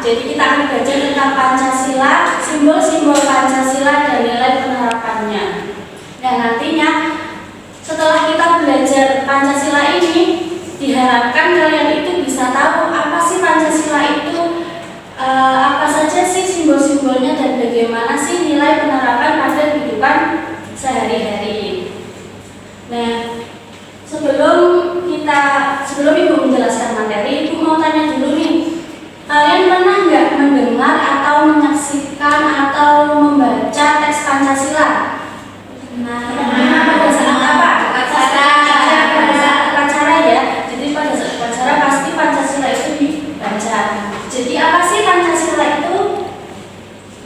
Jadi kita akan belajar tentang Pancasila, simbol-simbol Pancasila dan nilai penerapannya. Dan nantinya setelah kita belajar Pancasila ini, diharapkan kalian itu bisa tahu apa sih Pancasila itu, apa saja sih simbol-simbolnya dan bagaimana sih nilai penerapan pada kehidupan sehari-hari. Nah, sebelum Ibu menjelaskan materi, Ibu mau tanya dulu nih, kalian pernah nggak mendengar atau menyaksikan atau membaca teks Pancasila? Pada saat apa? Pada saat upacara ya. Jadi pada saat upacara pasti Pancasila itu dibaca. Jadi apa sih Pancasila itu?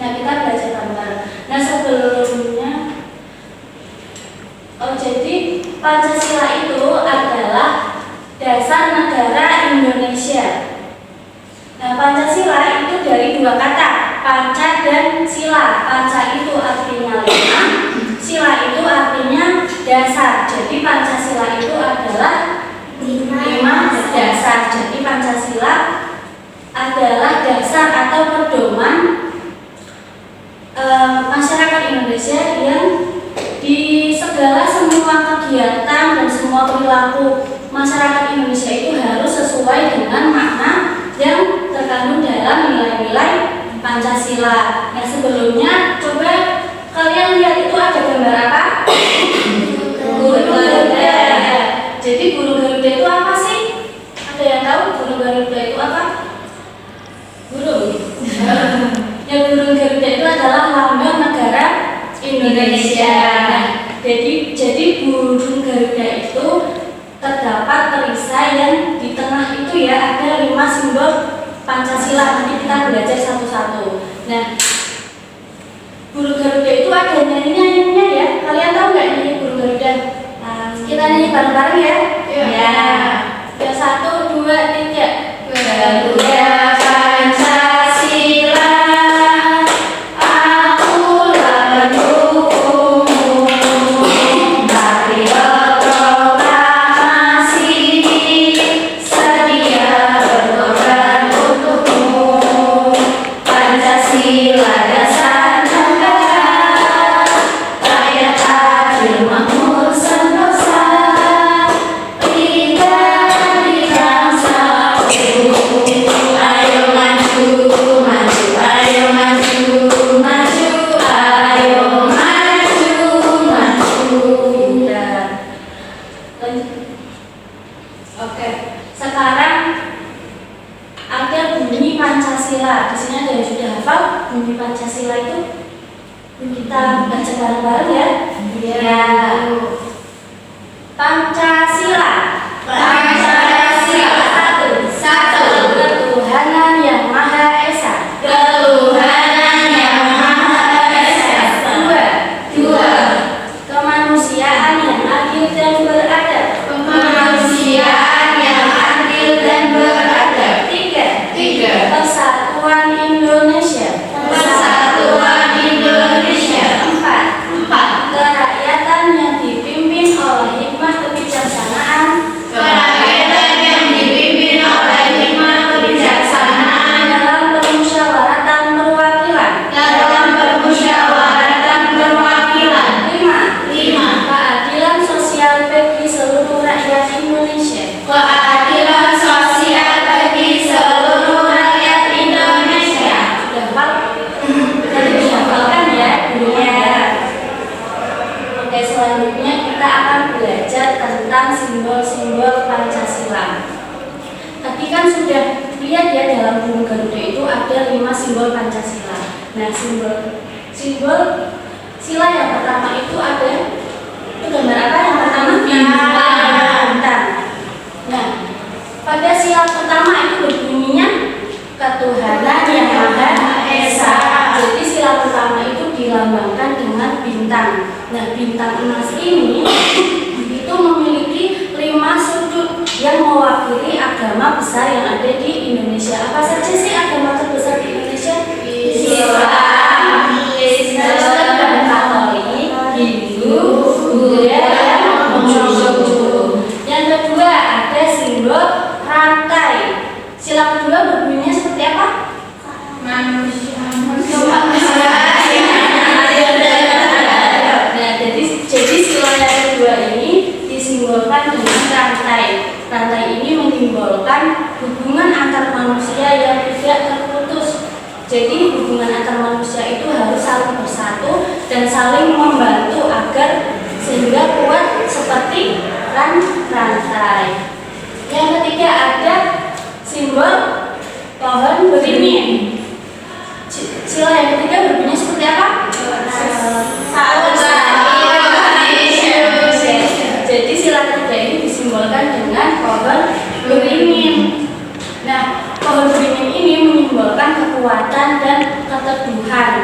Nah, kita belajar bareng-bareng. Nah, sebelumnya, jadi Pancasila itu adalah dasar negara Indonesia. Nah, Pancasila itu dari dua kata, panca dan sila. Panca itu artinya lima, sila itu artinya dasar. Jadi Pancasila itu adalah lima dasar. Jadi Pancasila adalah dasar atau pedoman masyarakat Indonesia yang di segala semua kegiatan dan semua perilaku masyarakat Indonesia itu harus sesuai dengan makna yang terkandung dalam nilai-nilai Pancasila. Nah, sebelumnya coba kalian lihat itu ada gambar apa? Burung Garuda. Jadi burung Garuda itu apa sih? Ada yang tahu burung Garuda itu apa? Burung. Ya, burung Garuda itu adalah lambang negara Indonesia. Nah, jadi burung Garuda itu terdapat perisai yang di tengah itu ya ada 5 simbol Pancasila. Nanti kita belajar satu-satu. Nah, burung Garuda itu ada nyanyi-nyanyinya ya. Kalian tahu nggak nyanyi burung Garuda? Kita nyanyi bareng-bareng ya. Ya. Ya, 1, 2, 3. Garuda Pancasila. Yang kedua ada simbol rantai. Sila kedua berbunyinya seperti apa? dan saling membantu agar sehingga kuat seperti rantai. Yang ketiga ada simbol pohon beringin. Sila yang ketiga berbunyi seperti apa? Jadi sila ketiga ini disimbolkan dengan pohon beringin. Nah, pohon beringin ini menyimbolkan kekuatan dan keteduhan.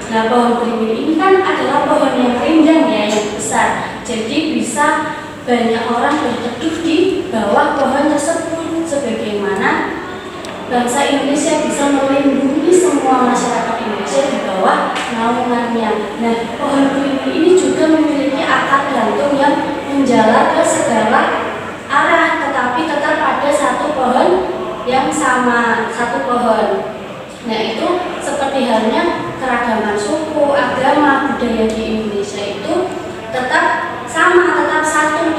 Nah, pohon beringin ini kan adalah pohon yang rindang ya, yang besar. Jadi bisa banyak orang berteduh di bawah pohon tersebut. Sebagaimana bangsa Indonesia bisa melindungi semua masyarakat Indonesia di bawah naungannya. Nah, pohon beringin ini juga memiliki akar gantung yang menjalar ke segala arah, tetapi tetap ada satu pohon yang sama, satu pohon. Nah, itu seperti halnya keragaman suku, agama, budaya di Indonesia itu tetap sama, tetap satu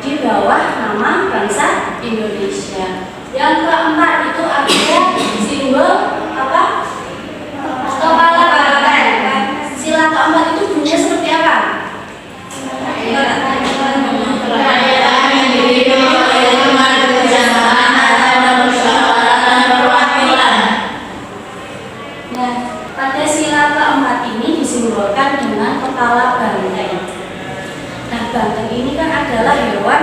di bawah nama bangsa Indonesia. Yang keempat itu ada simbol apa? Kepala banteng. Sila keempat itu bunyinya seperti apa? Nah, pada sila keempat ini disimbolkan dengan kepala banteng. Nah, banteng ini kan adalah hewan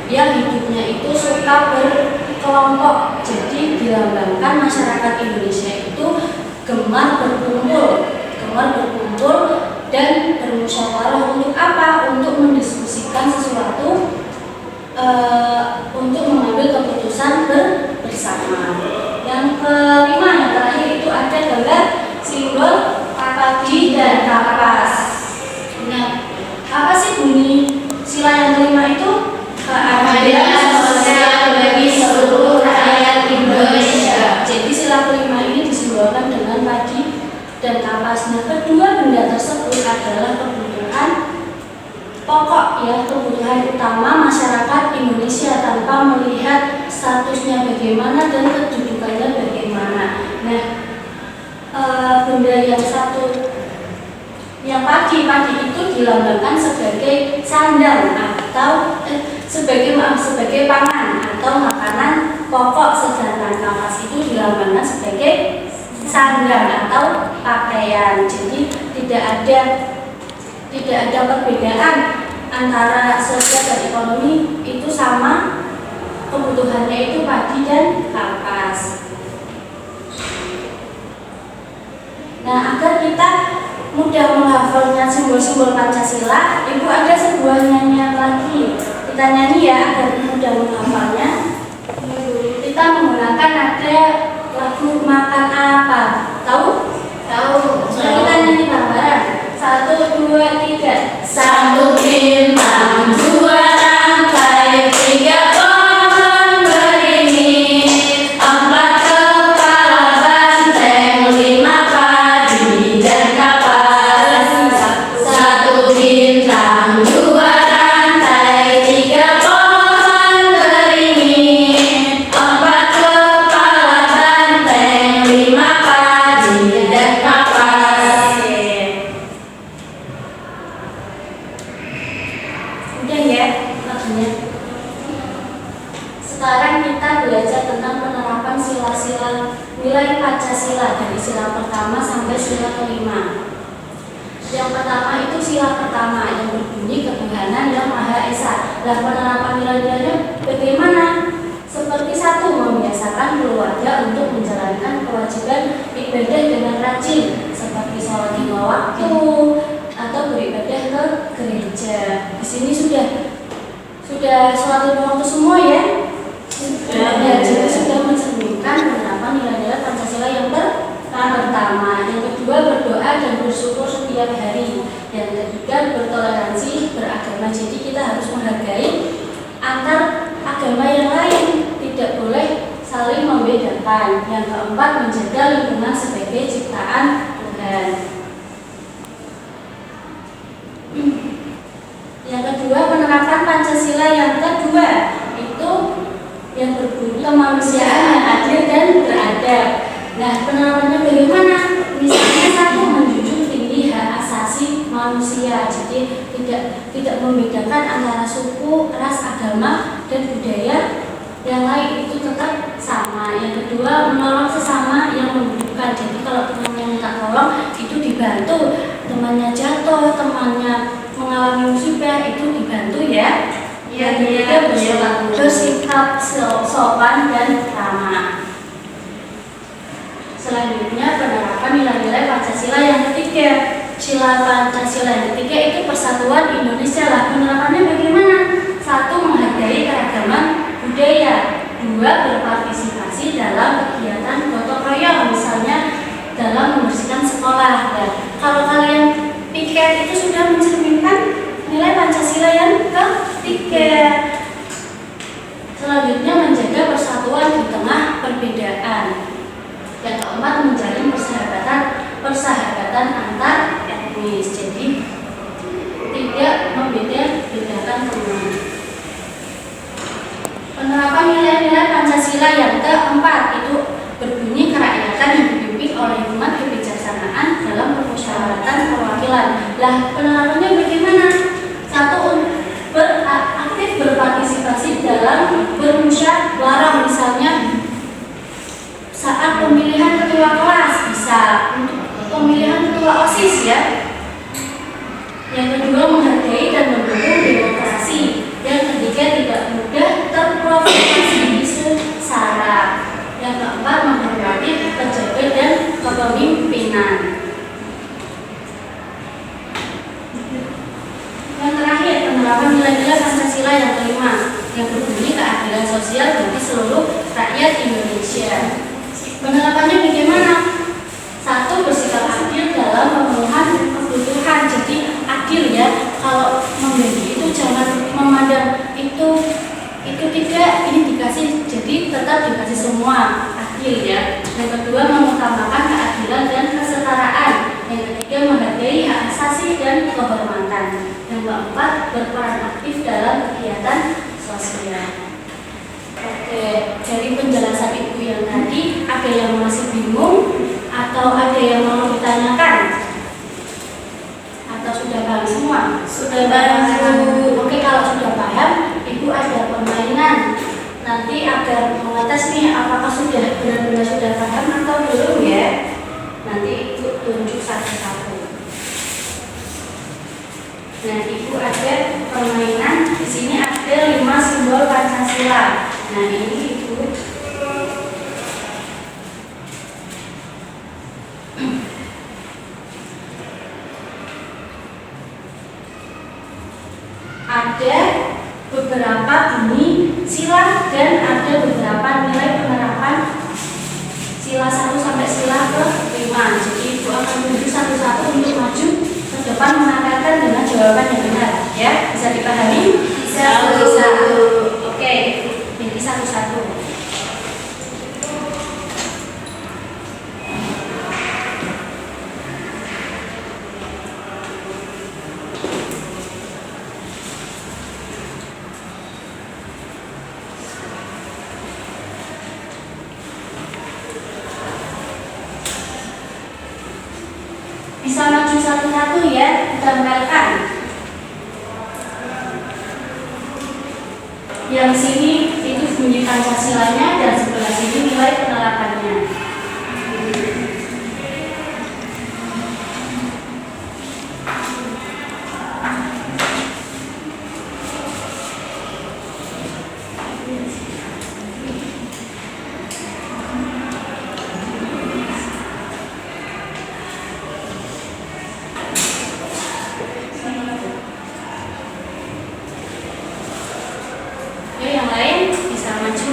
yang hidupnya itu suka berkelompok. Jadi dilambangkan masyarakat Indonesia itu gemar berkumpul dan bermusyawarah untuk apa? Untuk mendiskusikan sesuatu, untuk mengambil keputusan bersama. Yang kelima, yang terakhir itu ada gambar simbol padi dan kapas. Nah, apa sih bunyi sila yang kelima itu? Keadilan sosial bagi seluruh rakyat Indonesia. Jadi sila kelima ini disimbolkan dengan padi dan kapas. Nah, kedua benda tersebut adalah kebutuhan pokok ya, kebutuhan utama masyarakat Indonesia tanpa melihat statusnya bagaimana dan kedudukannya bagaimana. Nah, benda yang satu, yang padi itu dilambangkan sebagai sandang atau sebagai pangan atau makanan pokok, sedangkan kapas itu dilambangkan sebagai sandang atau pakaian. Jadi tidak ada perbedaan antara sosial dan ekonomi, itu sama, kebutuhannya itu padi dan kapas. Nah, agar kita mudah menghafalnya simbol-simbol Pancasila, Ibu ada sebuah nyanyian lagi. Kita nyanyi ya agar mudah menghafalnya. Kita menggunakan nada lagu Makan Apa. Tahu? Tahu. Nah, kita nyanyi bareng-bareng. 1, 2, 3. Satu bintang, dua rantai, tiga pohon beringin, 4 kepala banteng, 5 padi dan kapas. Satu bintang, dua rantai, tiga pohon beringin, 4 kepala banteng, 5 padi dan kapas. Udah ya lagunya. Sekarang kita belajar tentang penerapan sila-sila nilai Pancasila dari sila pertama sampai sila kelima. Yang pertama itu sila pertama yang berbunyi ketuhanan yang Maha Esa. Nah, penerapan nilai-nilainya bagaimana? Seperti satu, membiasakan keluarga untuk menjalankan kewajiban ibadah dengan rajin, seperti sholat 5 waktu atau beribadah ke gereja. Di sini sudah sholat 5 waktu semua ya? Ya, jadi sudah mencerminkan penerapan nilai-nilai Pancasila yang pertama. Yang kedua, berdoa dan bersyukur setiap hari. Yang ketiga, bertoleransi beragama. Jadi kita harus menghargai antar agama yang lain, tidak boleh saling membedakan. Yang keempat, menjaga lingkungan sebagai ciptaan Tuhan. Yang kedua, penerapan Pancasila yang kedua itu yang berbunyi kemanusiaan yang adil dan beradab. Nah, penerapannya bagaimana? Misalnya satu, menjunjung tinggi hak asasi manusia. membedakan antara suku, ras, agama, dan budaya yang lain itu tetap sama. Yang kedua, menolong sesama yang membutuhkan. Jadi kalau temannya minta tolong itu dibantu, temannya jatuh, temannya mengalami musibah itu dibantu ya. Yang ketiga, bersikap sopan dan ramah. Selanjutnya, penerapan nilai-nilai Pancasila yang ketiga. Sila Pancasila yang ketiga itu persatuan Indonesia lah. Penerapannya bagaimana? 1. Menghargai keragaman budaya. 2. Berpartisipasi dalam kegiatan gotong royong, misalnya dalam membersihkan sekolah. Dan kalau kalian pikir itu sudah mencerminkan nilai Pancasila yang ketiga. Selanjutnya, menjaga persatuan di tengah perbedaan. Yang keempat, menjalin persahabatan antar etnis. Jadi tidak membeda-bedakan teman. Penerapan nilai-nilai Pancasila yang keempat itu berbunyi kerakyatan yang dipimpin oleh hikmat kebijaksanaan dalam permusyawaratan perwakilan. Lah, penerapannya bagaimana? 1. Aktif berpartisipasi dalam bermusyawarah, misalnya saat pemilihan ketua kelas, bisa untuk pemilihan ketua OSIS ya. Yang kedua, menghargai dan mendukung demokrasi. Yang ketiga, tidak mudah terprovokasi isu sara. Yang keempat, menghormati pejabat dan kepemimpinan. Yang terakhir, penerapan nilai-nilai Pancasila yang kelima, yang berbunyi keadilan sosial bagi seluruh rakyat Indonesia. Penerapannya bagaimana? 1. Bersikap adil dalam pemenuhan kebutuhan. Jadi adil ya. Kalau memberi itu jangan memandang itu tidak, ini dikasih, jadi tetap dikasih semua. Adil ya. Yang kedua, mengutamakan keadilan dan kesetaraan. Yang ketiga, menghargai hak asasi dan kehormatan. Yang keempat, berperan aktif dalam kegiatan sosial. Oke, dari penjelasan Ibu yang tadi, ada yang masih bingung atau ada yang mau ditanyakan? Atau sudah paham semua? Sudah paham. Oke, kalau sudah paham, Ibu ada permainan. Nanti agar mengetes nih apakah sudah benar-benar sudah paham atau belum ya. Nanti Ibu tunjuk satu-satu. Nah, Ibu ada permainan. Di sini ada 5 simbol Pancasila. Nah, ini Ibu ada beberapa bunyi sila dan ada beberapa nilai penerapan sila 1 sampai sila ke-5. Jadi Ibu akan tunjuk satu-satu untuk maju ke depan mengatakan dengan jawaban yang benar. Ya, bisa dipahami? Bisa. Oke, jadi satu-satu. Bisa maju satu-satu ya, ditempelkan. Yang sini itu bunyi Pancasilanya dan sebelah sini nilai penerapannya. Yang lain bisa maju.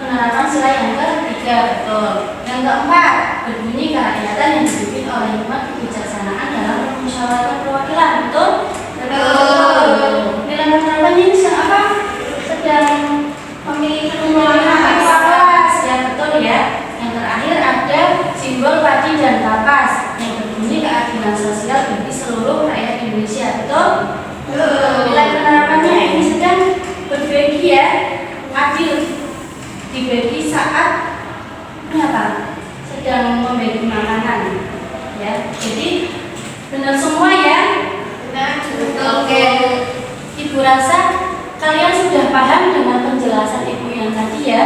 penerapan sila yang ketiga, betul. Yang keempat, berbunyi kerakyatan yang dipimpin oleh hikmat kebijaksanaan dalam permusyawaratan perwakilan, betul? Betul. Nilai penerapan ini sedang apa? Sedang memiliki pemilihan kapas, ya betul ya. Yang terakhir ada simbol padi dan kapas yang berbunyi keadilan sosial bagi seluruh rakyat Indonesia, betul? Nilai penerapannya ini sedang berbagi ya, adil, dibagi saat ini apa? Sedang membagi makanan, ya. Jadi benar semua ya. Oke. Ibu rasa kalian sudah paham dengan penjelasan ibu yang tadi ya?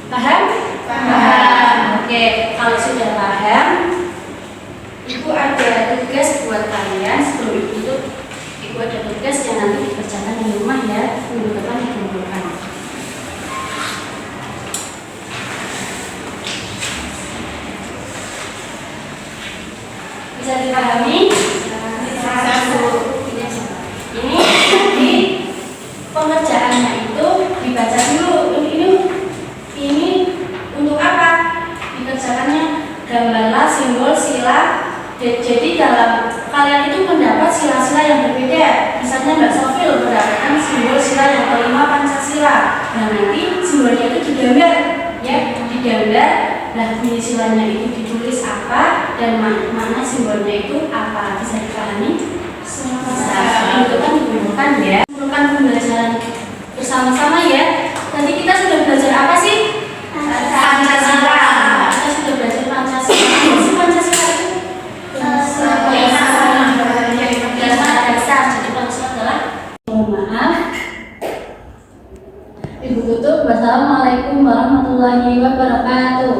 Paham? Paham. Oke, kalau sudah paham, ibu ada tugas buat kalian. Sebelum itu ibu ada tugas yang nanti dikerjakan di rumah ya, minggu depan dikumpulkan. Bisa dipahami? Ini nanti pengerjaannya itu dibaca dulu. Ini untuk apa? Dikerjakannya gambarlah simbol sila. Jadi dalam kalian itu mendapat sila-sila yang berbeda. Misalnya Mbak Sofil mendapatkan simbol sila yang kelima Pancasila. Nah nanti simbolnya itu digambar, ya, digambar. Nah bunyi silanya itu ditulis apa dan mana simbolnya itu apa, bisa dipahami? Itu kan dikumpulkan ya. Kumpulkan pembelajaran bersama-sama ya. Tadi kita sudah belajar apa sih? Pancasila. Kita sudah belajar Pancasila. Apa sih Pancasila itu? Jadi Pancasila adalah, mohon maaf, Ibu tutup. Wassalamualaikum warahmatullahi wabarakatuh.